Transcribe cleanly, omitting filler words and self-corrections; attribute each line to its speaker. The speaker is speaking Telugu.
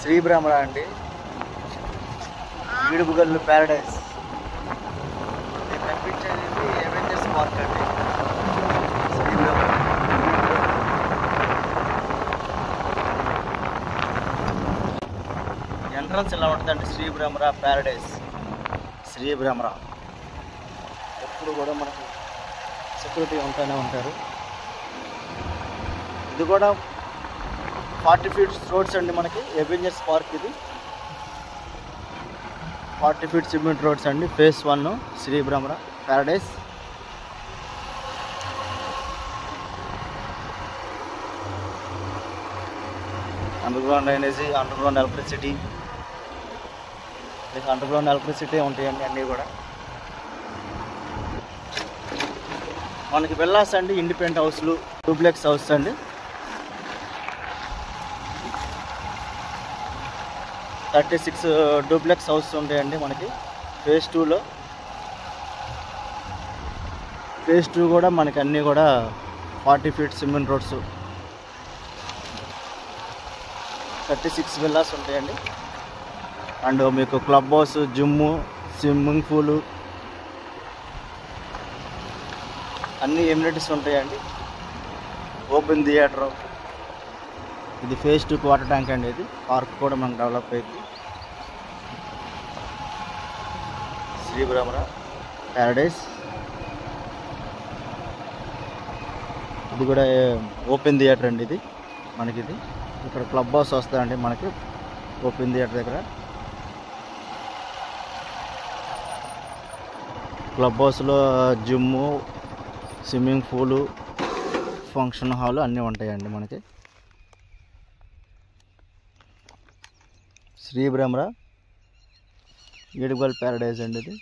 Speaker 1: శ్రీ బ్రహ్మరా అండి, ఈడుపుగల్లు ప్యారడైస్. ఇది కనిపించేది అవెంజర్స్ పార్క్ అండి. శ్రీ బ్రహ్మరా ఎంట్రన్స్ ఇలా ఉంటుందండి. శ్రీ బ్రహ్మరా ప్యారడైస్. శ్రీ బ్రహ్మరా ఎప్పుడు కూడా మనకు సెక్యూరిటీ ఉంటూనే ఉంటారు. ఇది కూడా 40 feet రోడ్స్ అండి మనకి. అవెంజర్స్ పార్క్ ఇది 40 feet సిమెంట్ రోడ్స్ అండి. Phase 1 Sri Brahmara Paradise. Underground drainage, underground electricity, underground electricity ఉంటాయండి అన్నీ కూడా. మనకి విల్లాస్ అండి, ఇండిపెండెంట్ హౌస్లు, డూప్లెక్స్ హౌస్ అండి. 36 డూప్లెక్స్ హౌస్ ఉంటాయండి మనకి. ఫేజ్ 2లో. ఫేజ్ 2 కూడా మనకి అన్నీ కూడా 40 feet సిమెంట్ రోడ్స్, 36 విల్లాస్ ఉంటాయండి. అండ్ మీకు club house, gym, swimming pool అన్ని ఎమ్యూనిటీస్ ఉంటాయండి. Open theatre. ఇది ఫేజ్ 2 వాటర్ ట్యాంక్ అండి. ఇది పార్క్ కూడా మనకు డెవలప్ అయింది. శ్రీ బ్రహ్మరా ప్యారడైస్. ఇది కూడా ఓపెన్ థియేటర్ అండి. ఇది మనకి ఇది ఇక్కడ క్లబ్ హౌస్ వస్తుందండి మనకి ఓపెన్ థియేటర్ దగ్గర. క్లబ్ హౌస్లో gym, swimming pool, function hall అన్నీ ఉంటాయండి మనకి. శ్రీ బ్రహ్మరా ఈడుపుగల్లు ప్యారడైస్ అండి ఇది.